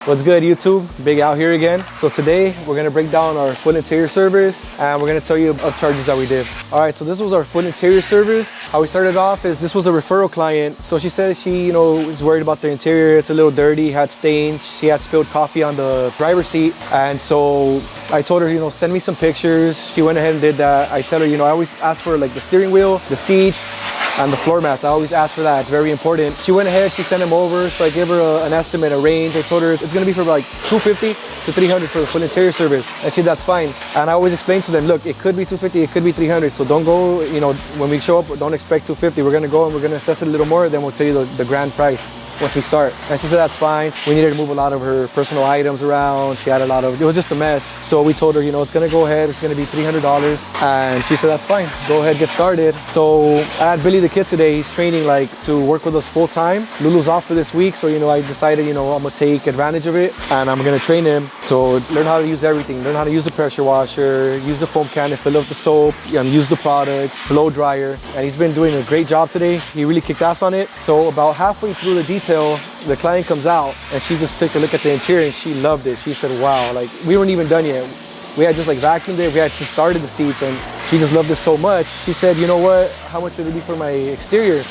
What's good, YouTube? Big out here again. So today we're gonna break down our full interior service and we're gonna tell you of charges that we did. All right, so this was our full interior service. How we started off is this was a referral client. So she said she, was worried about the interior. It's a little dirty, had stains. She had spilled coffee on the driver's seat. And so I told her, send me some pictures. She went ahead and did that. I tell her, I always ask for like the steering wheel, the seats, and the floor mats. I always ask for that. It's very important. She went ahead, she sent them over. So I gave her an estimate, a range. I told her it's gonna be for like $250 to $300 for the full interior service. And she said, that's fine. And I always explain to them, look, it could be $250, it could be $300. So don't go, when we show up, don't expect $250. We're gonna go and we're gonna assess it a little more. Then we'll tell you the grand price once we start. And she said, that's fine. We needed to move a lot of her personal items around. She had it was just a mess. So we told her, it's gonna go ahead. It's gonna be $300. And she said, that's fine. Go ahead, get started. So I had Billy the kid today. He's training to work with us full time. Lulu's off for this week. So, I decided, I'm gonna take advantage of it and I'm gonna train him to learn how to use everything. Learn how to use the pressure washer, use the foam can to fill up the soap, use the products, blow dryer. And he's been doing a great job today. He really kicked ass on it. So about halfway through the detail, the client comes out and she just took a look at the interior and she loved it. She said, wow, we weren't even done yet. We had just vacuumed it. We had just started the seats and she just loved it so much. She said, you know what, how much would it be for my exterior?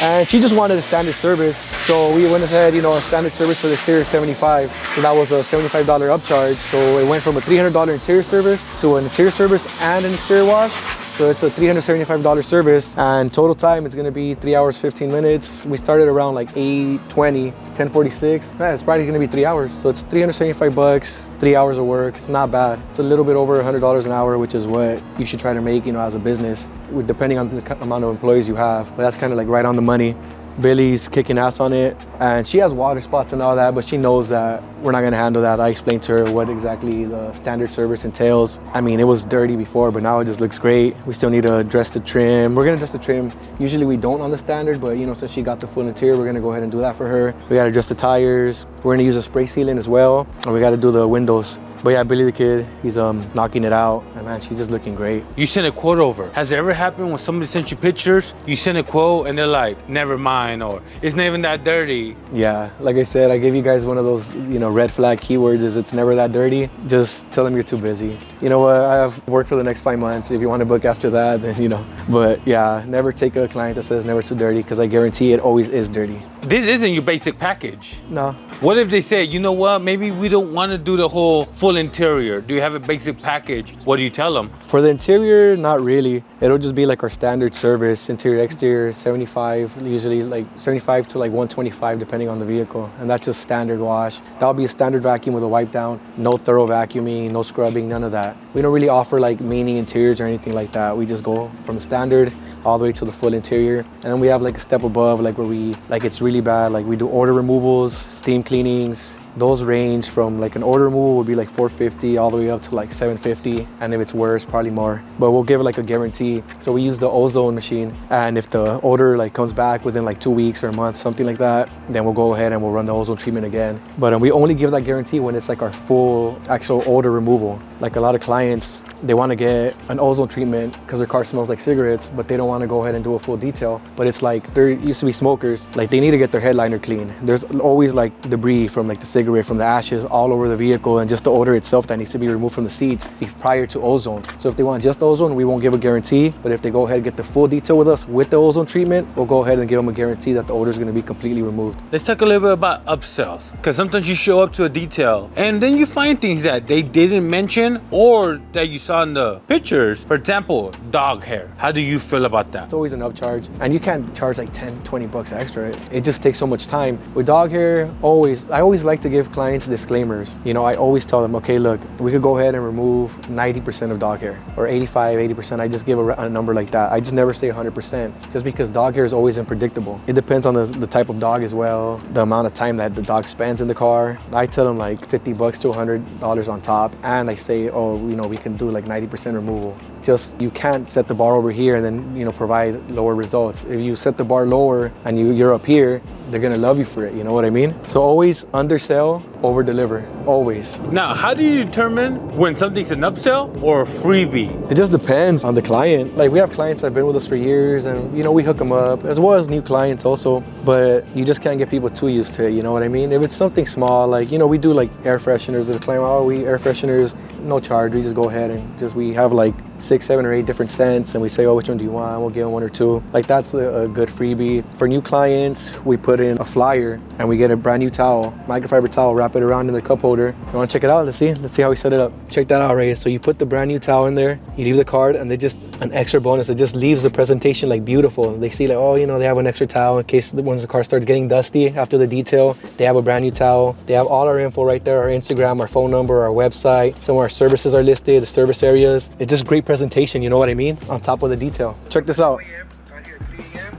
And she just wanted a standard service. So we went ahead, our standard service for the exterior is $75. So that was a $75 upcharge. So it went from a $300 interior service to an interior service and an exterior wash. So it's a $375 service, and total time it's gonna be 3 hours, 15 minutes. We started around 8:20, it's 10:46. Yeah, it's probably gonna be 3 hours. So it's $375, 3 hours of work. It's not bad. It's a little bit over $100 an hour, which is what you should try to make, as a business, depending on the amount of employees you have. But that's kind of right on the money. Billy's kicking ass on it, and she has water spots and all that, but she knows that we're not gonna handle that. I explained to her what exactly the standard service entails. It was dirty before, but now it just looks great. We still need to address the trim. We're gonna address the trim. Usually we don't on the standard, but since she got the full interior, we're gonna go ahead and do that for her. We gotta adjust the tires. We're gonna use a spray sealant as well, and we gotta do the windows. But yeah, Billy the kid, he's knocking it out, and man, she's just looking great. You sent a quote over. Has it ever happened when somebody sent you pictures, you send a quote and they're like, never mind, or it's not even that dirty? Yeah, like I said, I gave you guys one of those, red flag keywords is it's never that dirty. Just tell them you're too busy. You know what, I have work for the next 5 months. If you want to book after that, then But yeah, never take a client that says never too dirty, because I guarantee it always is dirty. This isn't your basic package. No. What if they say, you know what, maybe we don't want to do the whole full interior. Do you have a basic package? What do you tell them? For the interior, not really. It'll just be our standard service, interior, exterior, 75, usually 75 to 125 depending on the vehicle. And that's just standard wash. That'll be a standard vacuum with a wipe down, no thorough vacuuming, no scrubbing, none of that. We don't really offer meaning interiors or anything like that. We just go from the standard all the way to the full interior. And then we have a step above where we, it's really bad. We do odor removals, steam cleanings. Those range from an odor removal would be $450 all the way up to $750, and if it's worse, probably more. But we'll give it a guarantee. So we use the ozone machine, and if the odor comes back within 2 weeks or a month, something like that, then we'll go ahead and we'll run the ozone treatment again. But we only give that guarantee when it's our full actual odor removal. A lot of clients, they want to get an ozone treatment because their car smells like cigarettes, but they don't want to go ahead and do a full detail. But it's there used to be smokers, they need to get their headliner clean. There's always debris from the cigarette, from the ashes all over the vehicle, and just the odor itself that needs to be removed from the seats prior to ozone. So if they want just ozone, we won't give a guarantee. But if they go ahead and get the full detail with us with the ozone treatment, we'll go ahead and give them a guarantee that the odor is going to be completely removed. Let's talk a little bit about upsells, because sometimes you show up to a detail and then you find things that they didn't mention or that you saw in the pictures. For example, dog hair. How do you feel about that? It's always an upcharge, and you can't charge $10-20 extra. It just takes so much time. With dog hair, I always like to give clients disclaimers. I always tell them, okay, look, we could go ahead and remove 90% of dog hair, or 85-80%. I just give a number like that. I just never say 100%, just because dog hair is always unpredictable. It depends on the type of dog as well, the amount of time that the dog spends in the car. I tell them $50 to $100 on top, and I say, oh, we can do 90% removal. Just, you can't set the bar over here and then provide lower results. If you set the bar lower and you're up here, they're gonna love you for it, you know what I mean? So always undersell upsell, over deliver, always. Now, how do you determine when something's an upsell or a freebie? It just depends on the client. Like we have clients that have been with us for years and we hook them up as well as new clients also, but you just can't get people too used to it, you know what I mean? If it's something small, like, we do like air fresheners that claim, we air fresheners, no charge. We just go ahead and we have like 6, 7, or 8 different scents and we say, which one do you want? We'll give them 1 or 2. Like that's a good freebie. For new clients, we put in a flyer and we get a brand new towel, microfiber towel, wrap it around in the cup holder. You wanna check it out? Let's see how we set it up. Check that out, Ray. So you put the brand new towel in there, you leave the card, and they just, an extra bonus, it just leaves the presentation like beautiful. They see like, they have an extra towel in case once the car starts getting dusty after the detail, they have a brand new towel. They have all our info right there, our Instagram, our phone number, our website. Some of our services are listed, the service areas. It's just great presentation, you know what I mean? On top of the detail. Check this out. Got here at 3 a.m.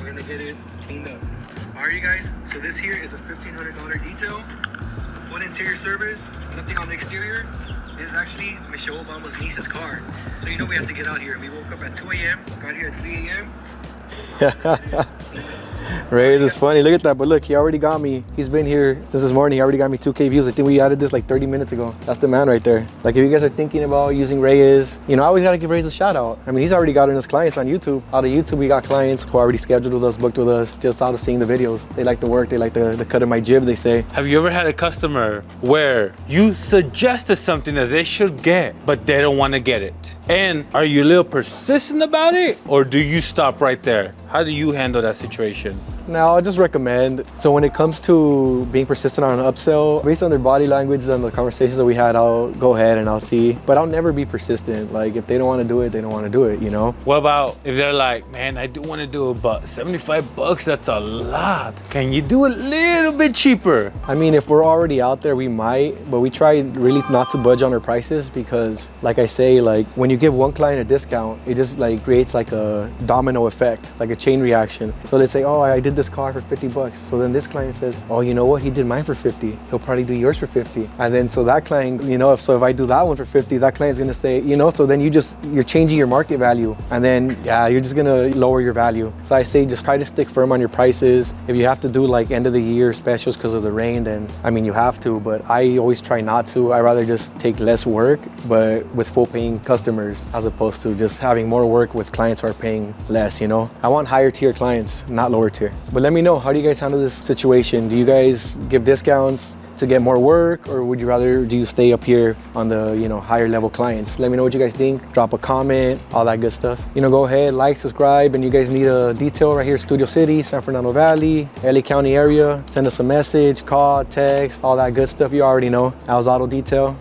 We're gonna get it cleaned up. All right, you guys, so this here is a $1,500 detail. Full interior service, nothing on the exterior. This is actually Michelle Obama's niece's car. So we had to get out here. We woke up at 2 a.m., got here at 3 a.m. Ray is funny. Look at that. But look, he already got me. He's been here since this morning. He already got me 2K views. I think we added this like 30 minutes ago. That's the man right there. Like if you guys are thinking about using Reyes, I always got to give Reyes a shout out. I mean, he's already gotten his clients on YouTube. Out of YouTube, we got clients who already scheduled with us, booked with us, just out of seeing the videos. They like the work. They like the cut of my jib, they say. Have you ever had a customer where you suggested something that they should get, but they don't want to get it? And are you a little persistent about it, or do you stop right there? How do you handle that situation? Now, I'll just recommend, so when it comes to being persistent on an upsell, based on their body language and the conversations that we had, I'll go ahead and I'll see. But I'll never be persistent. Like, if they don't want to do it, they don't want to do it, What about if they're like, man, I do want to do it, but $75, that's a lot. Can you do a little bit cheaper? I mean, if we're already out there, we might, but we try really not to budge on our prices because, like I say, like, when you give one client a discount, it just, like, creates, like, a domino effect, like a chain reaction. So let's say, I did this car for $50. So then this client says, you know what? He did mine for 50. He'll probably do yours for 50. And then so that client, if I do that one for 50, that client's gonna say, so then you're changing your market value. And then, you're just gonna lower your value. So I say, just try to stick firm on your prices. If you have to do like end of the year specials because of the rain, then you have to, but I always try not to. I rather just take less work, but with full paying customers as opposed to just having more work with clients who are paying less, I want higher tier clients, not lower tier. But let me know, how do you guys handle this situation? Do you guys give discounts to get more work, or do you stay up here on the higher level clients? Let me know what you guys think. Drop a comment, all that good stuff. Go ahead, like, subscribe, and you guys need a detail right here, Studio City, San Fernando Valley, LA County area, send us a message, call, text, all that good stuff you already know. Al's Auto Detail.